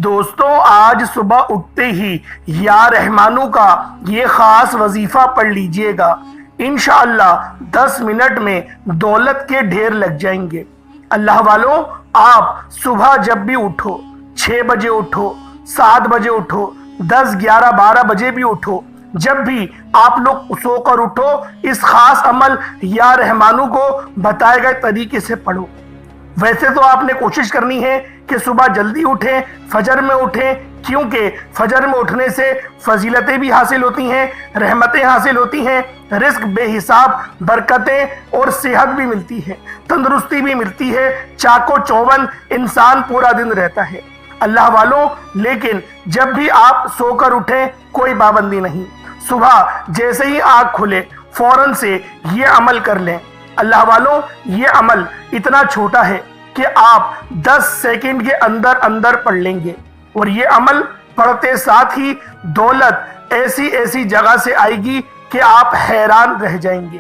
دوستوں، آج صبح اٹھتے ہی یا رحمانو کا یہ خاص وظیفہ پڑھ لیجئے گا۔ انشاءاللہ 10 منٹ میں دولت کے ڈھیر لگ جائیں گے۔ اللہ والوں، آپ صبح جب بھی اٹھو، 6 بجے اٹھو، 7 بجے اٹھو، 10، 11، 12 بجے بھی اٹھو، جب بھی آپ لوگ سو کر اٹھو، اس خاص عمل یا رحمانو کو بتائے گئے طریقے سے پڑھو۔ ویسے تو آپ نے کوشش کرنی ہے کہ صبح جلدی اٹھیں، فجر میں اٹھیں، کیونکہ فجر میں اٹھنے سے فضیلتیں بھی حاصل ہوتی ہیں، رحمتیں حاصل ہوتی ہیں، رزق بے حساب، برکتیں اور صحت بھی ملتی ہے، تندرستی بھی ملتی ہے، چاق و چوبند انسان پورا دن رہتا ہے۔ اللہ والوں، لیکن جب بھی آپ سو کر اٹھیں کوئی پابندی نہیں، صبح جیسے ہی آنکھ کھلے فوراً سے یہ عمل کر لیں۔ اللہ والوں، یہ عمل اتنا چھوٹا ہے کہ آپ 10 سیکنڈ کے اندر اندر پڑھ لیں گے، اور یہ عمل پڑھتے ساتھ ہی دولت ایسی جگہ سے آئے گی کہ آپ حیران رہ جائیں گے۔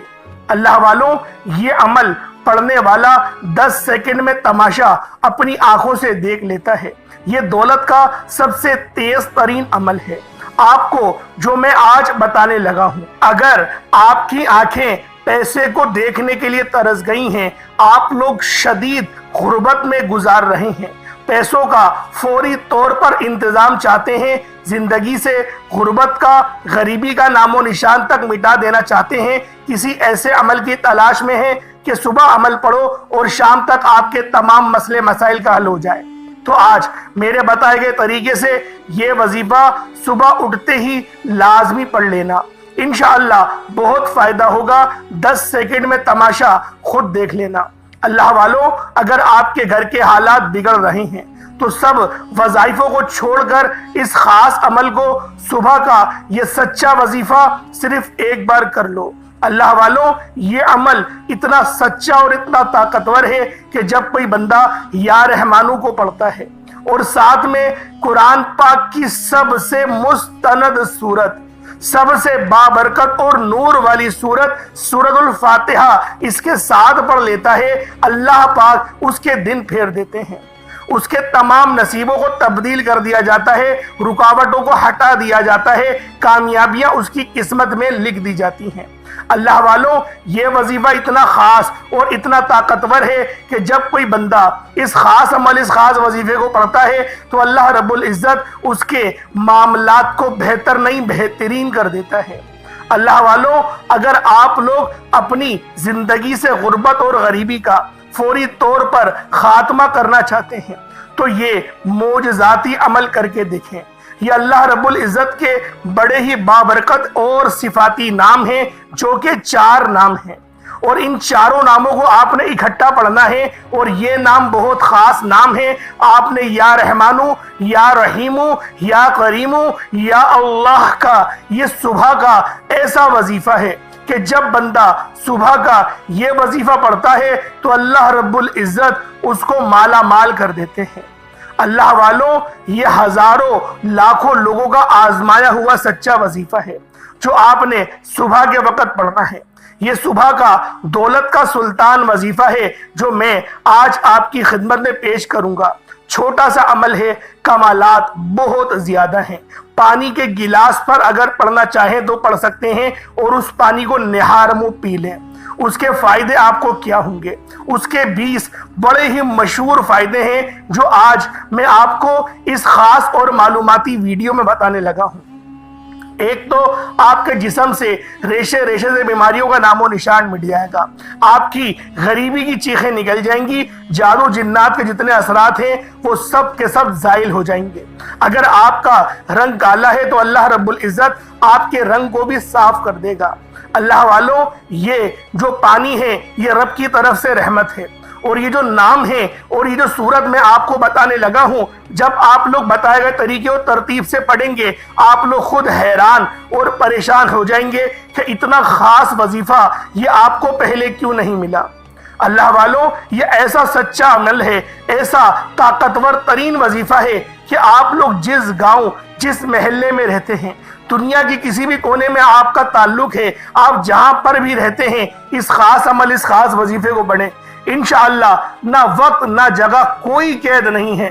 اللہ والوں، یہ عمل پڑھنے والا 10 سیکنڈ میں تماشا اپنی آنکھوں سے دیکھ لیتا ہے۔ یہ دولت کا سب سے تیز ترین عمل ہے۔ آپ کو جو میں آج بتانے لگا ہوں، اگر آپ کی آنکھیں پیسے کو دیکھنے کے لیے ترس گئی ہیں، آپ لوگ شدید غربت میں گزار رہے ہیں، پیسوں کا فوری طور پر انتظام چاہتے ہیں، زندگی سے غربت کا، غریبی کا نام و نشان تک مٹا دینا چاہتے ہیں، کسی ایسے عمل کی تلاش میں ہیں کہ صبح عمل پڑھو اور شام تک آپ کے تمام مسئلے مسائل کا حل ہو جائے، تو آج میرے بتائے گئے طریقے سے یہ وظیفہ صبح اٹھتے ہی لازمی پڑھ لینا۔ انشاءاللہ بہت فائدہ ہوگا۔ 10 سیکنڈ میں تماشا خود دیکھ لینا۔ اللہ والوں، اگر آپ کے گھر کے حالات بگڑ رہے ہیں تو سب وظائفوں کو چھوڑ کر اس خاص عمل کو، صبح کا یہ سچا وظیفہ صرف ایک بار کر لو۔ اللہ والوں، یہ عمل اتنا سچا اور اتنا طاقتور ہے کہ جب کوئی بندہ یا رحمانو کو پڑھتا ہے اور ساتھ میں قرآن پاک کی سب سے مستند سورت، سب سے بابرکت اور نور والی سورت سورۃ الفاتحہ اس کے ساتھ پڑھ لیتا ہے، اللہ پاک اس کے دن پھیر دیتے ہیں، اس کے تمام نصیبوں کو تبدیل کر دیا جاتا ہے، رکاوٹوں کو ہٹا دیا جاتا ہے، کامیابیاں اس کی قسمت میں لکھ دی جاتی ہیں۔ اللہ والوں، یہ وظیفہ اتنا خاص اور اتنا طاقتور ہے کہ جب کوئی بندہ اس خاص عمل، اس خاص وظیفے کو پڑھتا ہے تو اللہ رب العزت اس کے معاملات کو بہتر نہیں بہترین کر دیتا ہے۔ اللہ والوں، اگر آپ لوگ اپنی زندگی سے غربت اور غریبی کا فوری طور پر خاتمہ کرنا چاہتے ہیں تو یہ معجزاتی عمل کر کے دیکھیں۔ یہ اللہ رب العزت کے بڑے ہی بابرکت اور صفاتی نام ہیں، جو کہ 4 نام ہیں، اور ان چاروں ناموں کو آپ نے اکٹھا پڑھنا ہے، اور یہ نام بہت خاص نام ہے۔ آپ نے یا رحمانو، یا رحیمو، یا کریمو، یا اللہ کا یہ صبح کا ایسا وظیفہ ہے کہ جب بندہ صبح کا یہ وظیفہ پڑھتا ہے تو اللہ رب العزت اس کو مالا مال کر دیتے ہیں۔ اللہ والوں، یہ ہزاروں لاکھوں لوگوں کا آزمایا ہوا سچا وظیفہ ہے جو آپ نے صبح کے وقت پڑھنا ہے۔ یہ صبح کا دولت کا سلطان وظیفہ ہے جو میں آج آپ کی خدمت میں پیش کروں گا۔ چھوٹا سا عمل ہے، کمالات بہت زیادہ ہیں۔ پانی کے گلاس پر اگر پڑھنا چاہیں تو پڑھ سکتے ہیں، اور اس پانی کو نہار منہ پی لیں۔ اس کے فائدے آپ کو کیا ہوں گے؟ اس کے 20 بڑے ہی مشہور فائدے ہیں جو آج میں آپ کو اس خاص اور معلوماتی ویڈیو میں بتانے لگا ہوں۔ ایک تو آپ کے جسم سے ریشے سے بیماریوں کا نام و نشان مٹ جائے گا، آپ کی غریبی کی چیخیں نکل جائیں گی، جادو جنات کے جتنے اثرات ہیں وہ سب کے سب زائل ہو جائیں گے۔ اگر آپ کا رنگ کالا ہے تو اللہ رب العزت آپ کے رنگ کو بھی صاف کر دے گا۔ اللہ والوں، یہ جو پانی ہے یہ رب کی طرف سے رحمت ہے، اور یہ جو نام ہے اور یہ جو صورت میں آپ کو بتانے لگا ہوں، جب آپ لوگ بتائے گئے طریقے اور ترتیب سے پڑھیں گے آپ لوگ خود حیران اور پریشان ہو جائیں گے کہ اتنا خاص وظیفہ یہ آپ کو پہلے کیوں نہیں ملا۔ اللہ والوں، یہ ایسا سچا عمل ہے، ایسا طاقتور ترین وظیفہ ہے کہ آپ لوگ جس گاؤں، جس محلے میں رہتے ہیں، دنیا کی کسی بھی کونے میں آپ کا تعلق ہے، آپ جہاں پر بھی رہتے ہیں، اس خاص عمل، اس خاص وظیفے کو پڑھیں۔ انشاءاللہ نہ وقت نہ جگہ کوئی قید نہیں ہے،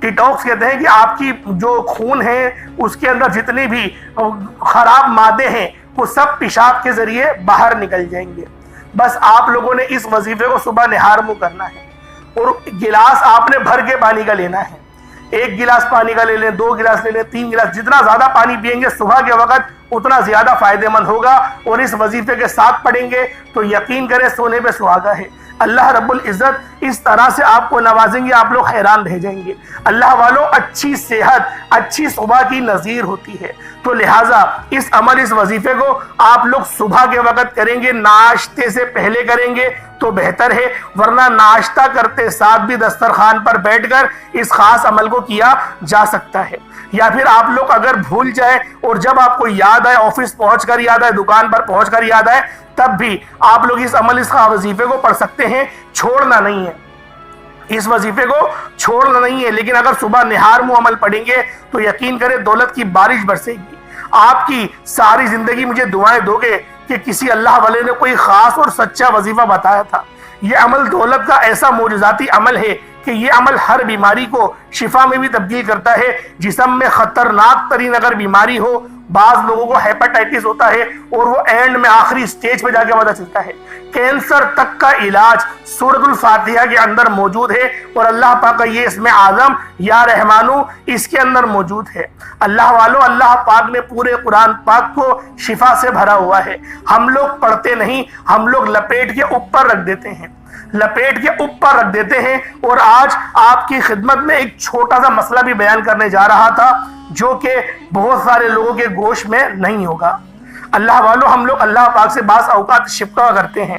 ڈیٹاکس کہتے ہیں کہ آپ کی جو خون ہے اس کے اندر جتنے بھی خراب مادے ہیں وہ سب پیشاب کے ذریعے باہر نکل جائیں گے۔ بس آپ لوگوں نے اس وظیفے کو صبح نہار منہ کرنا ہے، اور گلاس آپ نے بھر کے پانی کا لینا ہے۔ 1 گلاس پانی کا لے لیں، 2 گلاس لے لیں، 3 گلاس، جتنا زیادہ پانی پیئیں گے صبح کے وقت اتنا زیادہ فائدہ مند ہوگا، اور اس وظیفے کے ساتھ پڑھیں گے تو یقین کریں سونے پہ سہاگا ہے۔ اللہ رب العزت اس طرح سے آپ کو نوازیں گے، آپ لوگ حیران رہ جائیں گے۔ اللہ والوں، اچھی صحت اچھی صبح کی نظیر ہوتی ہے، تو لہٰذا اس عمل اس وظیفے کو آپ لوگ صبح کے وقت کریں گے، ناشتے سے پہلے کریں گے تو بہتر ہے، ورنہ ناشتہ کرتے ساتھ بھی دسترخوان پر بیٹھ کر اس خاص عمل کو کیا جا سکتا ہے۔ یا پھر آپ لوگ اگر بھول جائیں اور جب آپ کو یاد آئے، آفس پہنچ کر یاد آئے، دکان پر پہنچ کر یاد آئے، تب بھی آپ لوگ اس عمل اس وظیفے کو پڑھ سکتے ہیں، چھوڑنا نہیں ہے، اس وظیفے کو چھوڑنا نہیں ہے۔ لیکن اگر صبح نہار منہ عمل پڑھیں گے تو یقین کریں دولت کی بارش برسے گی۔ آپ کی ساری زندگی مجھے دعائیں دو گے کہ کسی اللہ والے نے کوئی خاص اور سچا وظیفہ بتایا تھا۔ یہ عمل دولت کا ایسا معجزاتی عمل ہے کہ یہ عمل ہر بیماری کو شفا میں بھی تبدیل کرتا ہے۔ جسم میں خطرناک ترین اگر بیماری ہو، بعض لوگوں کو ہیپاٹائٹس ہوتا ہے اور وہ اینڈ میں آخری سٹیج پہ جا کے پتہ چلتا ہے، کینسر تک کا علاج سورۃ الفاتحہ کے اندر موجود ہے، اور اللہ پاک کا یہ اسم اعظم یا رحمانو اس کے اندر موجود ہے۔ اللہ والوں، اللہ پاک نے پورے قرآن پاک کو شفا سے بھرا ہوا ہے۔ ہم لوگ پڑھتے نہیں، ہم لوگ لپیٹ کے اوپر رکھ دیتے ہیں، لپیٹ کے اوپر رکھ دیتے ہیں۔ اور آج آپ کی خدمت میں ایک چھوٹا سا مسئلہ بھی بیان کرنے جا رہا تھا جو کہ بہت سارے لوگوں کے گوش میں نہیں ہوگا۔ اللہ والوں، ہم لوگ اللہ پاک سے بعض اوقات شکوہ کرتے ہیں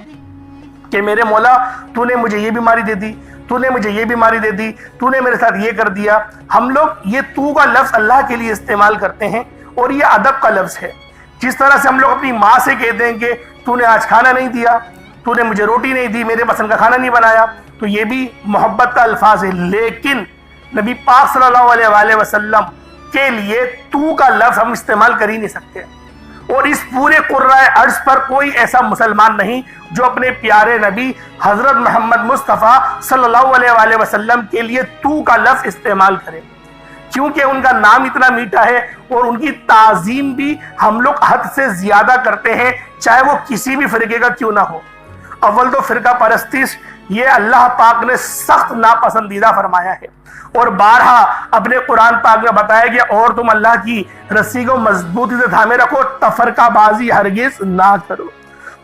کہ میرے مولا تو نے مجھے یہ بیماری دے دی، تو نے مجھے یہ بیماری دے دی، تو نے میرے ساتھ یہ کر دیا۔ ہم لوگ یہ تو کا لفظ اللہ کے لیے استعمال کرتے ہیں، اور یہ ادب کا لفظ ہے۔ جس طرح سے ہم لوگ اپنی ماں سے کہتے ہیں کہ تو نے آج کھانا نہیں دیا، تو نے مجھے روٹی نہیں دی، میرے پسند کا کھانا نہیں بنایا، تو یہ بھی محبت کا الفاظ ہے۔ لیکن نبی پاک صلی اللہ علیہ وآلہ وسلم کے لیے تو کا لفظ ہم استعمال کر ہی نہیں سکتے، اور اس پورے قرۂ ارض پر کوئی ایسا مسلمان نہیں جو اپنے پیارے نبی حضرت محمد مصطفیٰ صلی اللہ علیہ وآلہ وسلم کے لیے تو کا لفظ استعمال کرے، کیونکہ ان کا نام اتنا میٹھا ہے، اور ان کی تعظیم بھی ہم لوگ حد سے زیادہ کرتے ہیں، چاہے وہ کسی بھی فرقے کا کیوں نہ ہو۔ اول تو فرقہ پرستش یہ اللہ پاک نے سخت ناپسندیدہ فرمایا ہے، اور بارہا اپنے قرآن پاک میں بتایا کہ اور تم اللہ کی رسی کو مضبوطی سے تھامے رکھو، تفرقہ بازی ہرگز نہ کرو۔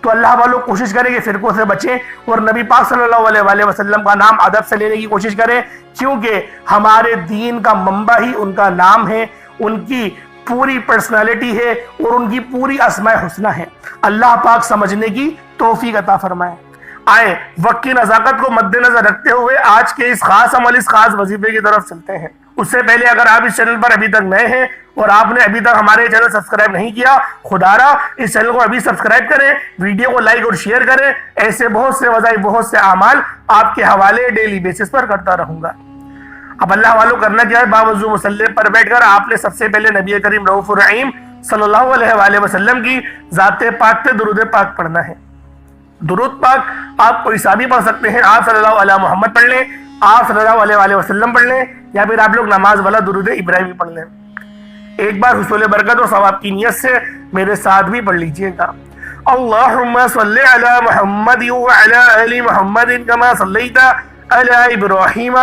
تو اللہ والوں کوشش کریں کہ فرقوں سے بچیں، اور نبی پاک صلی اللہ علیہ وآلہ وسلم کا نام ادب سے لینے کی کوشش کریں، کیونکہ ہمارے دین کا منبع ہی ان کا نام ہے، ان کی پوری پرسنالٹی ہے، اور ان کی پوری اسماء حسنہ ہے۔ اللہ پاک سمجھنے کی توفیق عطا فرمائے۔ آئیں وقت کی نزاکت کو مد نظر رکھتے ہوئے آج کے اس خاص عمل، اس خاص وظیفے کی طرف چلتے ہیں۔ اس سے پہلے اگر آپ اس چینل پر ابھی تک نئے ہیں اور آپ نے ابھی تک ہمارے چینل سبسکرائب نہیں کیا، خدارا اس چینل کو ابھی سبسکرائب کریں، ویڈیو کو لائک اور شیئر کریں۔ ایسے بہت سے وظائف، بہت سے اعمال آپ کے حوالے ڈیلی بیسس پر کرتا رہوں گا۔ اب اللہ والوں کرنا کیا ہے، باوضو مصلی پر بیٹھ کر آپ نے سب سے پہلے نبی کریم رؤوف الرحیم صلی اللہ علیہ وآلہ وسلم کی ذات پاک پہ درود پاک پڑھنا ہے۔ درود پاک آپ کوئی سا بھی پڑھ سکتے ہیں، آپ صلی اللہ علیہ محمد پڑھ لیں، آپ صلی اللہ علیہ وآلہ وسلم پڑھ لیں، یا پھر آپ لوگ نماز والا درود ابراہیمی پڑھ لیں۔ ایک بار حصول برکت اور ثواب کی نیت سے میرے ساتھ بھی پڑھ لیجئے گا۔ اللہم صلی علی محمد وعلی آل محمد کما صلیت علی ابراہیم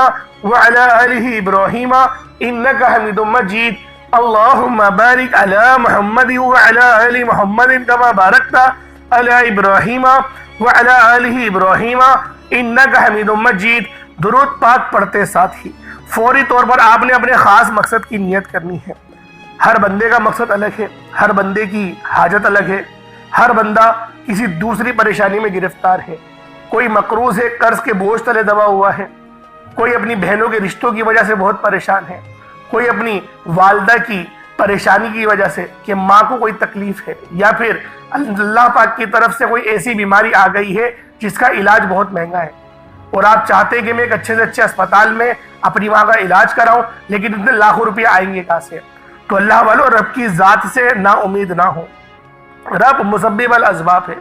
وعلی آل ابراہیم انک حمید مجید۔ اللہم بارک علی محمد وعلی آل محمد کما بارکت علی ابراہیم وعلی آل ابراہیم انک حمید مجید۔ درود پاک پڑھتے ساتھ ہی فوری طور پر آپ نے اپنے خاص مقصد کی نیت کرنی ہے۔ ہر بندے کا مقصد الگ ہے، ہر بندے کی حاجت الگ ہے، ہر بندہ کسی دوسری پریشانی میں گرفتار ہے۔ کوئی مقروض ہے، قرض کے بوجھ تلے دبا ہوا ہے، کوئی اپنی بہنوں کے رشتوں کی وجہ سے بہت پریشان ہے، کوئی اپنی والدہ کی پریشانی کی وجہ سے کہ ماں کو کوئی تکلیف ہے، یا پھر اللہ پاک کی طرف سے کوئی ایسی بیماری آ گئی ہے جس کا علاج بہت مہنگا ہے، اور آپ چاہتے ہیں کہ میں ایک اچھے سے اچھے اسپتال میں اپنی ماں کا علاج کراؤں، لیکن اتنے لاکھوں روپے آئیں گے کہاں سے؟ تو اللہ والوں رب کی ذات سے نا امید نہ ہو۔ رب مسبب الاسباب ہے،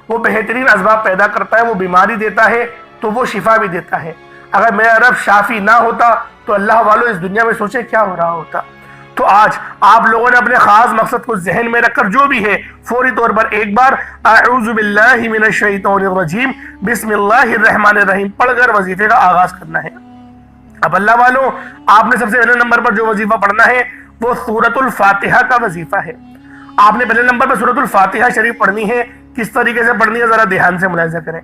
وہ بہترین اسباب پیدا کرتا ہے، وہ بیماری دیتا ہے تو وہ شفا بھی دیتا ہے۔ اگر میرا رب شافی نہ ہوتا تو اللہ والوں اس دنیا میں سوچے کیا ہو رہا ہوتا۔ تو آج آپ لوگوں نے اپنے خاص مقصد کو ذہن میں رکھ کر جو بھی ہے فوری طور پر ایک بار اعوذ باللہ من الشیطان الرجیم بسم اللہ الرحمن الرحیم پڑھ کر وظیفے کا آغاز کرنا ہے۔ اب اللہ والوں، آپ نے سب سے پہلے نمبر پر جو وظیفہ پڑھنا ہے وہ سورۃ الفاتحہ کا وظیفہ ہے۔ آپ نے پہلے نمبر پر سورۃ الفاتحہ شریف پڑھنی ہے۔ کس طریقے سے پڑھنی ہے ذرا دھیان سے ملاحظہ کریں۔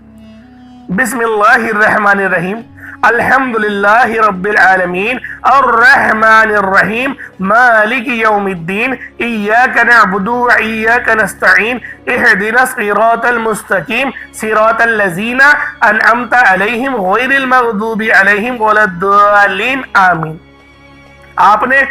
بسم اللہ الرحمن الرحیم الحمد للہ رب العالمین الرحمن الرحیم مالک یوم الدین ایاک نعبد و ایاک نستعین اہدنا الصراط المستقیم صراط الذین انعمت علیہم غیر المغضوب علیہم ولا الضالین آمین۔ آپ نے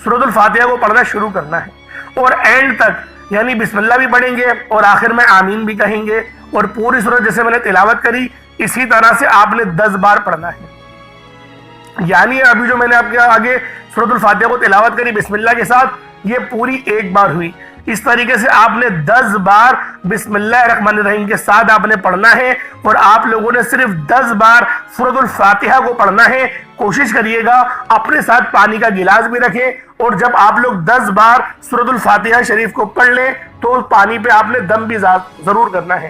سورۃ الفاتحہ کو پڑھنا شروع کرنا ہے اور اینڈ تک یعنی بسم اللہ بھی پڑھیں گے اور آخر میں آمین بھی کہیں گے، اور پوری سورت جیسے میں نے تلاوت کری اسی طرح سے آپ نے 10 بار پڑھنا ہے۔ یعنی ابھی جو میں نے آپ کے آگے سورۃ الفاتحہ کو تلاوت کری بسم اللہ کے ساتھ، یہ پوری ایک بار ہوئی۔ اس طریقے سے آپ نے 10 بار بسم اللہ الرحمن الرحیم کے ساتھ آپ نے پڑھنا ہے، اور آپ لوگوں نے صرف 10 بار سورۃ الفاتحہ کو پڑھنا ہے۔ کوشش کریے گا اپنے ساتھ پانی کا گلاس بھی رکھیں، اور جب آپ لوگ 10 بار سورۃ الفاتحہ شریف کو پڑھ لیں تو پانی پہ آپ نے دم بھی ضرور کرنا ہے،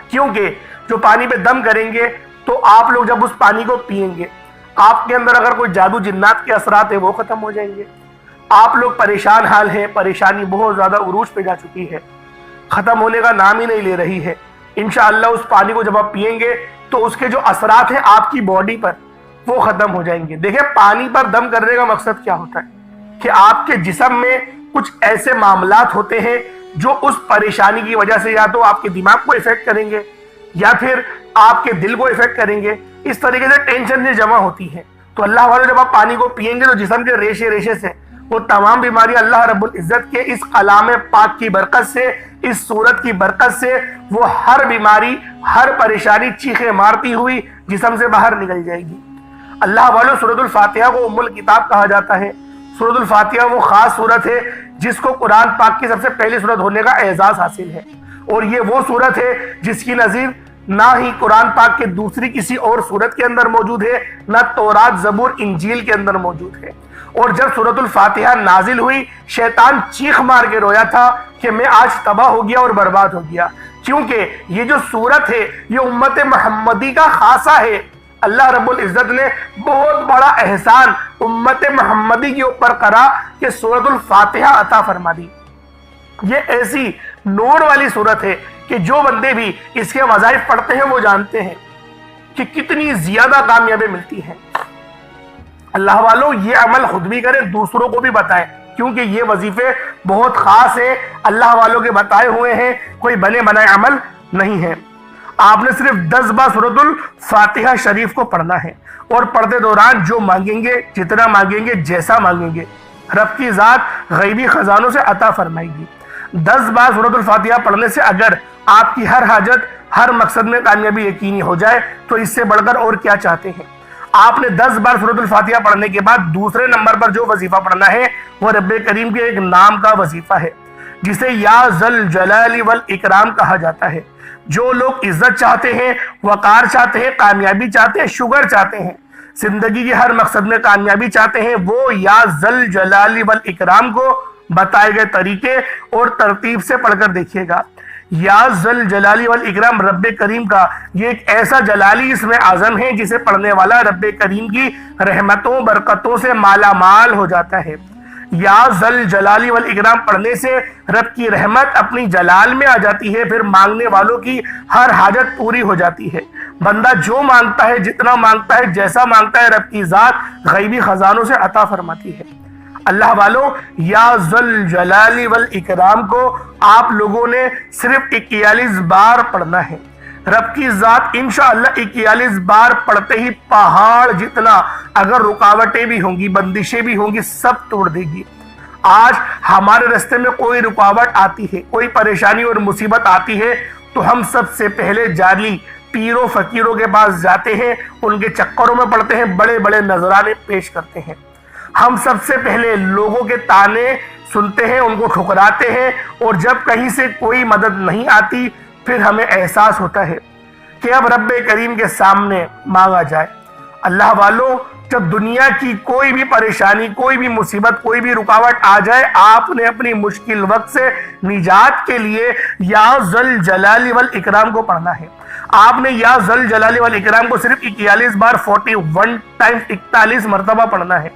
کیونکہ جو پانی پہ دم کریں گے تو آپ لوگ جب اس پانی کو پئیں گے آپ کے اندر اگر کوئی جادو جنات کے اثرات ہیں وہ ختم ہو جائیں گے۔ آپ لوگ پریشان حال ہیں، پریشانی بہت زیادہ عروج پہ جا چکی ہے، ختم ہونے کا نام ہی نہیں لے رہی ہے۔ انشاءاللہ اس پانی کو جب آپ پئیں گے تو اس کے جو اثرات ہیں آپ کی باڈی پر وہ ختم ہو جائیں گے۔ دیکھیں پانی پر دم کرنے کا مقصد کیا ہوتا ہے کہ آپ کے جسم میں کچھ ایسے معاملات ہوتے ہیں جو اس پریشانی کی وجہ سے یا تو آپ کے دماغ کو افیکٹ کریں گے یا پھر آپ کے دل کو افیکٹ کریں گے۔ اس طریقے سے ٹینشن جمع ہوتی ہے، تو اللہ والے جب آپ پانی کو پئیں گے تو جسم کے ریشے ریشے سے وہ تمام بیماریاں اللہ رب العزت کے اس کلام پاک کی برکت سے، اس سورت کی برکت سے وہ ہر بیماری، ہر پریشانی چیخیں مارتی ہوئی جسم سے باہر نکل جائے گی۔ اللہ والوں، سورۃ الفاتحہ کو ام الکتاب کہا جاتا ہے۔ سورۃ الفاتحہ وہ خاص سورت ہے جس کو قرآن پاک کی سب سے پہلی سورت ہونے کا اعزاز حاصل ہے، اور یہ وہ سورت ہے جس کی نظیر نہ ہی قرآن پاک کے دوسری کسی اور سورت کے اندر موجود ہے، نہ تورات زبور انجیل کے اندر موجود ہے۔ اور جب سورۃ الفاتحہ نازل ہوئی شیطان چیخ مار کے رویا تھا کہ میں آج تباہ ہو گیا اور برباد ہو گیا، کیونکہ یہ جو سورت ہے یہ امت محمدی کا خاصہ ہے۔ اللہ رب العزت نے بہت بڑا احسان امت محمدی کے اوپر کرا کہ سورۃ الفاتحہ عطا فرما دی۔ یہ ایسی نور والی سورت ہے کہ جو بندے بھی اس کے وظائف پڑھتے ہیں وہ جانتے ہیں کہ کتنی زیادہ کامیابی ملتی ہیں۔ اللہ والوں، یہ عمل خود بھی کریں، دوسروں کو بھی بتائیں، کیونکہ یہ وظیفے بہت خاص ہیں، اللہ والوں کے بتائے ہوئے ہیں، کوئی بنے بنائے عمل نہیں ہے۔ آپ نے صرف 10 بار سورۃ الفاتحہ شریف کو پڑھنا ہے، اور پڑھتے دوران جو مانگیں گے، جتنا مانگیں گے، جیسا مانگیں گے، رب کی ذات غیبی خزانوں سے عطا فرمائے گی۔ 10 بار سورۃ الفاتحہ پڑھنے سے اگر آپ کی ہر حاجت، ہر مقصد میں کامیابی یقینی ہو جائے تو اس سے بڑھ کر اور کیا چاہتے ہیں۔ آپ نے 10 بار سورۃ الفاتحہ پڑھنے کے بعد دوسرے نمبر پر جو وظیفہ پڑھنا ہے وہ رب کریم کے ایک نام کا وظیفہ ہے، جسے یا ذل جلال والاکرام کہا جاتا ہے۔ جو لوگ عزت چاہتے ہیں، وقار چاہتے ہیں، کامیابی چاہتے ہیں، شگر چاہتے ہیں، زندگی کے ہر مقصد میں کامیابی چاہتے ہیں، وہ یا ذل جلال والاکرام کو بتائے گئے طریقے اور ترتیب سے پڑھ کر دیکھیے گا۔ یا ذل جلالی والاکرام رب کریم کا یہ ایک ایسا جلالی اسم اعظم ہے جسے پڑھنے والا رب کریم کی رحمتوں برکتوں سے مالا مال ہو جاتا ہے۔ یا ذل جلالی والاکرام پڑھنے سے رب کی رحمت اپنی جلال میں آ جاتی ہے، پھر مانگنے والوں کی ہر حاجت پوری ہو جاتی ہے۔ بندہ جو مانگتا ہے، جتنا مانگتا ہے، جیسا مانگتا ہے، رب کی ذات غیبی خزانوں سے عطا فرماتی ہے۔ اللہ والوں، یا ذل جلالی والاکرام کو آپ لوگوں نے صرف 41 بار پڑھنا ہے۔ رب کی ذات انشاءاللہ 41 بار پڑھتے ہی پہاڑ جتنا اگر رکاوٹیں بھی ہوں گی، بندشیں بھی ہوں گی، سب توڑ دے گی۔ آج ہمارے راستے میں کوئی رکاوٹ آتی ہے، کوئی پریشانی اور مصیبت آتی ہے تو ہم سب سے پہلے جعلی پیروں فقیروں کے پاس جاتے ہیں، ان کے چکروں میں پڑتے ہیں، بڑے بڑے نذرانے پیش کرتے ہیں۔ ہم سب سے پہلے لوگوں کے تانے سنتے ہیں، ان کو ٹھکراتے ہیں، اور جب کہیں سے کوئی مدد نہیں آتی پھر ہمیں احساس ہوتا ہے کہ اب رب کریم کے سامنے مانگا جائے۔ اللہ والوں، جب دنیا کی کوئی بھی پریشانی، کوئی بھی مصیبت، کوئی بھی رکاوٹ آ جائے، آپ نے اپنی مشکل وقت سے نجات کے لیے یا ذل جلال والاکرام کو پڑھنا ہے۔ آپ نے یا ذل جلال والاکرام کو صرف 41 بار 41 ٹائمز 41 مرتبہ پڑھنا ہے۔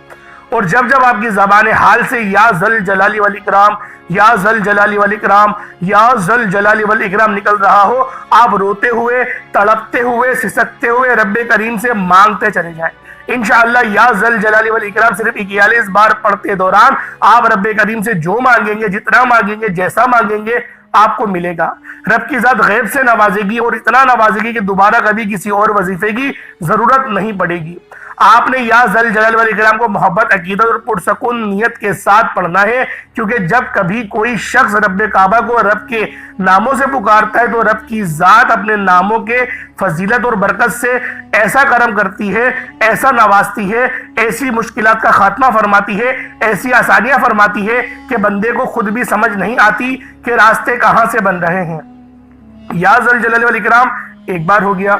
اور جب جب آپ کی زبان حال سے یا ذل جلال والاکرام، یا ذل جلال والاکرام، یا ذل جلال والاکرام نکل رہا ہو، آپ روتے ہوئے، تڑپتے ہوئے، سسکتے ہوئے رب کریم سے مانگتے چلے جائیں۔ انشاءاللہ یا ذل جلال والاکرام صرف 41 بار پڑھتے دوران آپ رب کریم سے جو مانگیں گے، جتنا مانگیں گے، جیسا مانگیں گے، آپ کو ملے گا۔ رب کی ذات غیب سے نوازے گی، اور اتنا نوازے گی کہ دوبارہ کبھی کسی اور وظیفے کی ضرورت نہیں پڑے گی۔ آپ نے یا ذل جلال والاکرام کو محبت، عقیدت اور پرسکون نیت کے ساتھ پڑھنا ہے، کیونکہ جب کبھی کوئی شخص رب کعبہ کو رب کے ناموں سے پکارتا ہے تو رب کی ذات اپنے ناموں کے فضیلت اور برکت سے ایسا کرم کرتی ہے، ایسا نوازتی ہے، ایسی مشکلات کا خاتمہ فرماتی ہے، ایسی آسانیاں فرماتی ہے کہ بندے کو خود بھی سمجھ نہیں آتی کہ راستے کہاں سے بن رہے ہیں۔ یا ذل جلال والاکرام ایک بار ہو گیا،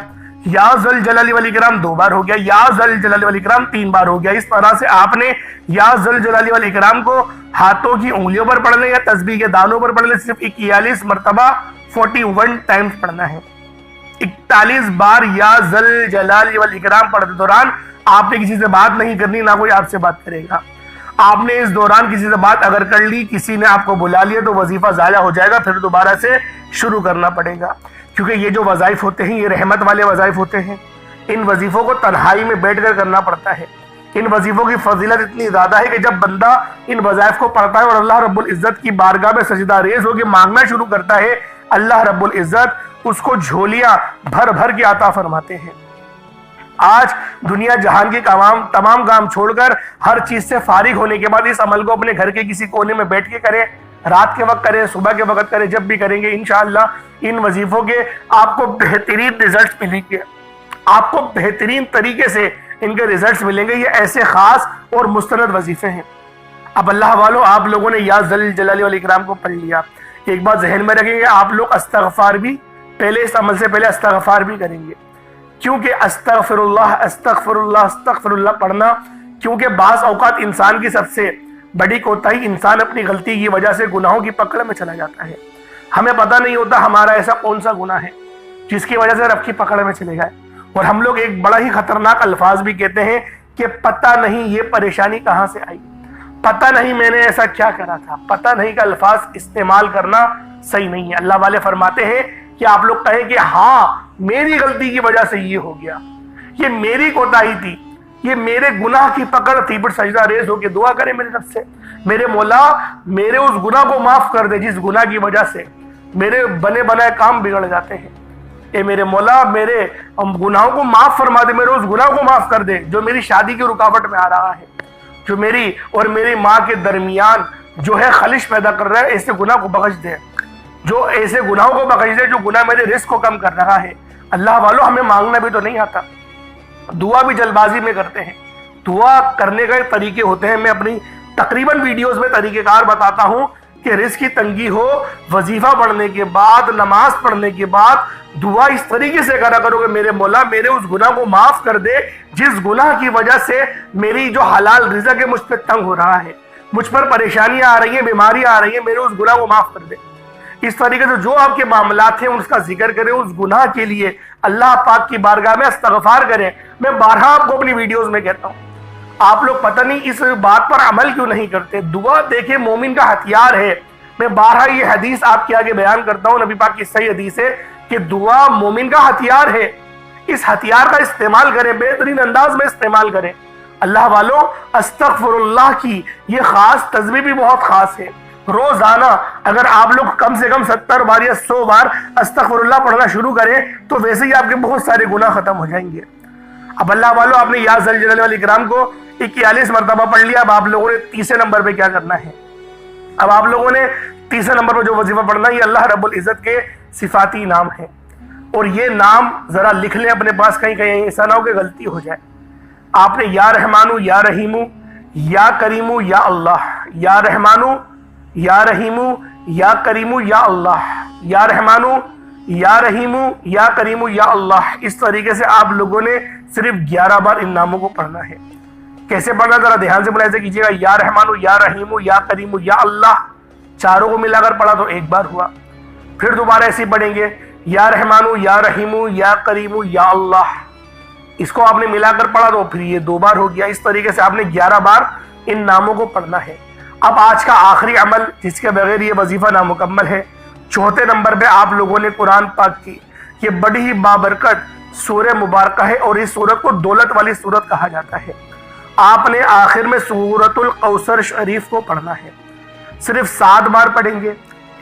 یا ذل جلال والاکرام 2 بار ہو گیا، یا ذل جلال والاکرام 3 بار ہو گیا۔ اس طرح سے آپ نے یا ذل جلال والاکرام کو ہاتھوں کی انگلیوں پر پڑھنا یا تسبیح کے دانوں پر پڑھنا، صرف 41 مرتبہ 41 ٹائمز پڑھنا ہے۔ 41 بار یا ذل جلال والاکرام پڑھتے دوران آپ نے کسی سے بات نہیں کرنی، نہ کوئی آپ سے بات کرے گا۔ آپ نے اس دوران کسی سے بات اگر کر لی، کسی نے آپ کو بلا لیا، تو وظیفہ ضائع ہو جائے گا، پھر دوبارہ سے شروع کرنا پڑے گا، کیونکہ یہ جو وظائف ہوتے ہیں یہ رحمت والے وظائف ہوتے ہیں۔ ان وظیفوں کو تنہائی میں بیٹھ کر کرنا پڑتا ہے۔ ان وظیفوں کی فضیلت اتنی زیادہ ہے کہ جب بندہ ان وظائف کو پڑھتا ہے اور اللہ رب العزت کی بارگاہ میں سجدہ ریز ہو کے مانگنا شروع کرتا ہے، اللہ رب العزت اس کو جھولیاں بھر بھر کے عطا فرماتے ہیں۔ آج دنیا جہان کے تمام کام چھوڑ کر ہر چیز سے فارغ ہونے کے بعد اس عمل کو اپنے گھر کے کسی کونے میں بیٹھ کے کریں، رات کے وقت کریں، صبح کے وقت کریں، جب بھی کریں گے انشاءاللہ ان وظیفوں کے آپ کو بہترین رزلٹس ملیں گے، آپ کو بہترین طریقے سے ان کے رزلٹس ملیں گے۔ یہ ایسے خاص اور مستند وظیفے ہیں۔ اب اللہ والوں، آپ لوگوں نے یا ذل جلال والاکرام کو پڑھ لیا، ایک بات ذہن میں رکھیں گے، آپ لوگ استغفار بھی پہلے، اس عمل سے پہلے استغفار بھی کریں گے، کیونکہ استغفر اللہ استغفر اللہ استغفر اللہ پڑھنا، کیونکہ بعض اوقات انسان کی سب سے بڑی کوتاہی، انسان اپنی غلطی کی وجہ سے گناہوں کی پکڑ میں چلا جاتا ہے۔ ہمیں پتہ نہیں ہوتا ہمارا ایسا کون سا گناہ ہے جس کی وجہ سے رب کی پکڑ میں چلے جائے، اور ہم لوگ ایک بڑا ہی خطرناک الفاظ بھی کہتے ہیں کہ پتہ نہیں یہ پریشانی کہاں سے آئی، پتہ نہیں میں نے ایسا کیا کرا تھا۔ پتہ نہیں کا الفاظ استعمال کرنا صحیح نہیں ہے۔ اللہ والے فرماتے ہیں کہ آپ لوگ کہیں کہ ہاں میری غلطی کی وجہ سے یہ ہو گیا، یہ میری کوتاہی تھی، یہ میرے گناہ کی پکڑ تھی، پر سجدہ ریز ہو کے دعا کریں میرے رب سے، میرے مولا میرے اس گناہ کو معاف کر دے جس گناہ کی وجہ سے میرے بنے بنائے کام بگڑ جاتے ہیں۔ اے میرے مولا میرے گناہوں کو معاف فرما دے، میرے اس گناہ کو معاف کر دے جو میری شادی کی رکاوٹ میں آ رہا ہے، جو میری اور میری ماں کے درمیان جو ہے خلش پیدا کر رہا ہے، ایسے گناہ کو بخش دے، جو ایسے گناہوں کو بخش دے جو گناہ میرے رزق کو کم کر رہا ہے۔ اللہ والوں، ہمیں مانگنا بھی تو نہیں آتا، دعا بھی جلد بازی میں کرتے ہیں۔ دعا کرنے کا طریقے ہوتے ہیں، میں اپنی تقریباً ویڈیوز میں طریقہ کار بتاتا ہوں کہ رزق کی تنگی ہو، وظیفہ پڑھنے کے بعد، نماز پڑھنے کے بعد دعا اس طریقے سے کرا کرو کہ میرے مولا میرے اس گناہ کو معاف کر دے جس گناہ کی وجہ سے میری جو حلال رزق ہے مجھ پہ تنگ ہو رہا ہے، مجھ پر پریشانیاں آ رہی ہیں، بیماریاں آ رہی ہیں، میرے اس گناہ کو معاف کر دے۔ اس طریقے سے جو آپ کے معاملات ہیں اس کا ذکر کریں، اس گناہ کے لیے اللہ پاک کی بارگاہ میں استغفار کریں۔ میں بارہا آپ کو اپنی ویڈیوز میں کہتا ہوں، آپ لوگ پتہ نہیں اس بات پر عمل کیوں نہیں کرتے۔ دعا دیکھیں مومن کا ہتھیار ہے، میں بارہا یہ حدیث آپ کے آگے بیان کرتا ہوں، نبی پاک کی صحیح حدیث ہے کہ دعا مومن کا ہتھیار ہے، اس ہتھیار کا استعمال کریں، بہترین انداز میں استعمال کریں۔ اللہ والوں، استغفر اللہ کی یہ خاص تسبیح بھی بہت خاص ہے۔ روزانہ اگر آپ لوگ کم سے کم 70 بار یا 100 بار استغفر اللہ پڑھنا شروع کریں تو ویسے ہی آپ کے بہت سارے گناہ ختم ہو جائیں گے۔ اب اللہ والوں، آپ نے یا ذل جلال والاکرام کو 41 مرتبہ پڑھ لیا، اب آپ لوگوں نے تیسرے نمبر پہ کیا کرنا ہے؟ اب آپ لوگوں نے تیسرے نمبر پر جو وظیفہ پڑھنا ہے، یہ اللہ رب العزت کے صفاتی نام ہے، اور یہ نام ذرا لکھ لیں اپنے پاس، کہیں کہیں ایسا نہ ہو کہ غلطی ہو جائے۔ آپ نے یا رحمانو یا رحیمو یا کریمو یا اللہ، یا رحمانو یا رحیمو یا کریمو یا اللہ، یا رحمانو یا رحیمو یا کریمو یا اللہ، اس طریقے سے آپ لوگوں نے صرف 11 بار ان ناموں کو پڑھنا ہے۔ کیسے پڑھنا ذرا دھیان سے ملاحظہ کیجیے گا۔ یا رحمانو یا رحیمو یا کریمو یا اللہ، چاروں کو ملا کر پڑھا تو ایک بار ہوا۔ پھر دوبارہ ایسے ہی پڑھیں گے، یا رحمانو یا رحیمو یا کریمو یا اللہ، اس کو آپ نے ملا کر پڑھا تو پھر یہ 2 بار ہو گیا۔ اس طریقے سے آپ نے 11 بار ان ناموں کو پڑھنا ہے۔ اب آج کا آخری عمل جس کے بغیر یہ وظیفہ نامکمل ہے، 4تھے نمبر پہ آپ لوگوں نے قرآن پاک کی یہ بڑی ہی بابرکت سورہ مبارکہ ہے، اور اس سورت کو دولت والی سورت کہا جاتا ہے۔ آپ نے آخر میں سورۃ الکوثر شریف کو پڑھنا ہے، صرف 7 بار پڑھیں گے،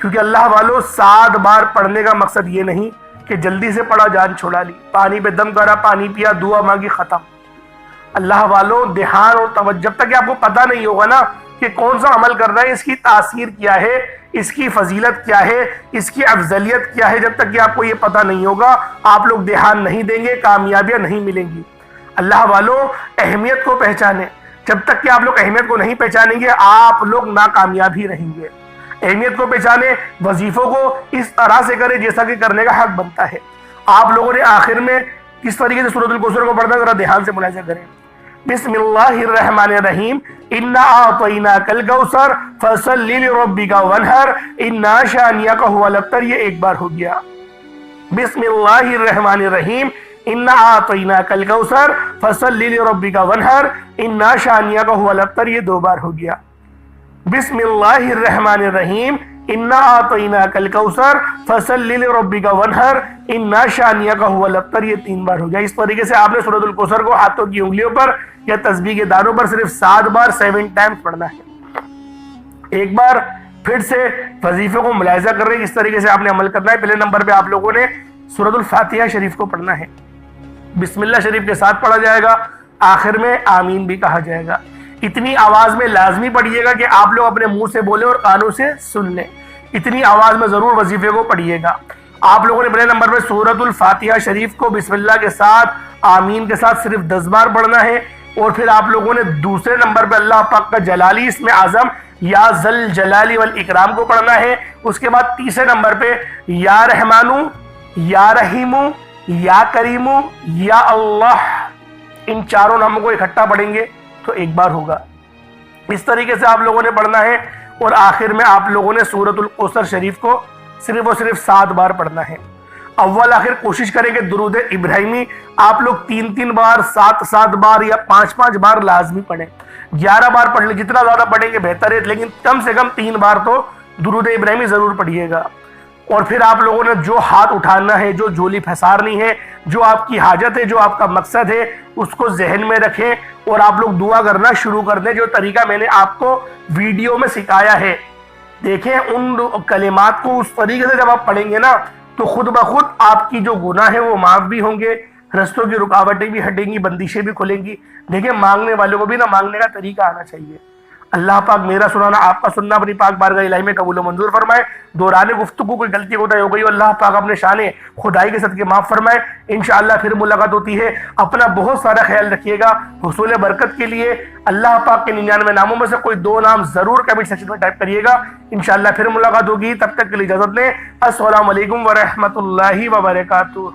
کیونکہ اللہ والوں 7 بار پڑھنے کا مقصد یہ نہیں کہ جلدی سے پڑھا جان چھوڑا لی، پانی پہ دم کرا، پانی پیا، دعا مانگی، ختم۔ اللہ والوں دھیان اور توجہ، جب تک کہ آپ کو پتہ نہیں ہوگا نا کہ کون سا عمل کر رہا ہے، اس کی تاثیر کیا ہے، اس کی فضیلت کیا ہے، اس کی افضلیت کیا ہے، جب تک کہ آپ کو یہ پتہ نہیں ہوگا آپ لوگ دھیان نہیں دیں گے، کامیابیاں نہیں ملیں گی۔ اللہ والوں اہمیت کو پہچانیں، جب تک کہ آپ لوگ اہمیت کو نہیں پہچانیں گے آپ لوگ ناکامیاب ہی رہیں گے۔ اہمیت کو پہچانیں، وظیفوں کو اس طرح سے کریں جیسا کہ کرنے کا حق بنتا ہے۔ آپ لوگوں نے آخر میں کس طریقے سے سورۃ الکوثر کو پڑھنا ہے ذرا دھیان سے ملاحظہ کریں۔ بسم اللہ الرحمن الرحیم، انا اعطیناک الکوثر فصل لربک وانحر انا شانئک هو الابتر، یہ ایک بار ہو گیا۔ بسم اللہ الرحمن الرحیم، انا اعطیناک الکوثر فصل لربک وانحر انا شانئک هو الابتر، یہ 2 بار ہو گیا۔ بسم اللہ الرحمن الرحیم، انا اعطیناک الکوثر فصل لربک وانحر انا شانئک هو الابتر، یہ 3 بار ہو گیا۔ اس طریقے سے آپ نے سورۃ الکوثر کو ہاتھوں کی انگلیوں پر یا تسبیح کے دانوں پر صرف 7 بار 7 ٹائمز پڑھنا ہے۔ ایک بار پھر سے وظیفے کو ملاحظہ کر رہے ہیں، اس طریقے سے آپ نے عمل کرنا ہے۔ پہلے نمبر پہ آپ لوگوں نے سورۃ الفاتحہ شریف کو پڑھنا ہے، بسم اللہ شریف کے ساتھ پڑھا جائے گا، آخر میں آمین بھی کہا جائے گا۔ اتنی آواز میں لازمی پڑھیے گا کہ آپ لوگ اپنے منہ سے بولیں اور کانوں سے سن لیں، اتنی آواز میں ضرور وظیفے کو پڑھیے گا۔ آپ لوگوں نے پہلے نمبر پہ سورۃ الفاتحہ شریف کو بسم اللہ کے ساتھ آمین کے ساتھ صرف 10 بار پڑھنا ہے، اور پھر آپ لوگوں نے دوسرے نمبر پہ اللہ پاک کا جلالی اسم اعظم یا ذل جلالی والاکرام کو پڑھنا ہے۔ اس کے بعد تیسرے نمبر پہ یا رحمانو یا رحیمو یا کریمو یا اللہ، ان چاروں ناموں کو اکٹھا پڑھیں گے تو ایک بار ہوگا۔ اس طریقے سے آپ لوگوں نے پڑھنا ہے، اور آخر میں آپ لوگوں نے سورۃ الکوثر شریف کو صرف اور صرف 7 بار پڑھنا ہے۔ اول آخر کوشش کریں کہ درود ابراہیمی آپ لوگ 3 بار 7 بار یا 5 بار لازمی پڑھیں۔ 11 بار پڑھ لیں، جتنا زیادہ پڑھیں گے بہتر ہے، لیکن کم سے کم 3 بار تو درود ابراہیمی ضرور پڑھیے گا۔ اور پھر آپ لوگوں نے جو ہاتھ اٹھانا ہے، جو جھولی پھسارنی ہے، جو آپ کی حاجت ہے، جو آپ کا مقصد ہے، اس کو ذہن میں رکھیں اور آپ لوگ دعا کرنا شروع کر دیں۔ جو طریقہ میں نے آپ کو ویڈیو میں سکھایا ہے، دیکھیں ان کلمات کو اس طریقے سے جب آپ پڑھیں گے نا تو خود بخود آپ کی جو گناہ ہے وہ معاف بھی ہوں گے، رستوں کی رکاوٹیں بھی ہٹیں گی، بندشیں بھی کھلیں گی۔ دیکھیں مانگنے والوں کو بھی نا مانگنے کا طریقہ آنا چاہیے۔ اللہ پاک میرا سنانا آپ کا سننا اپنی پاک بارگاہ الہی میں قبول و منظور فرمائے۔ دوران گفتگو کوئی غلطی کوتاہی ہو گئی ہو، اللہ پاک اپنے شان خدائی کے صدقے معاف فرمائے۔ انشاءاللہ پھر ملاقات ہوتی ہے۔ اپنا بہت سارا خیال رکھیے گا۔ حصول برکت کے لیے اللہ پاک کے 99 ناموں میں سے کوئی 2 نام ضرور کمنٹ سیکشن میں ٹائپ کریے گا۔ انشاءاللہ پھر ملاقات ہوگی، تب تک کے لیے اجازت دیں۔ السلام علیکم ورحمۃ اللہ وبرکاتہ۔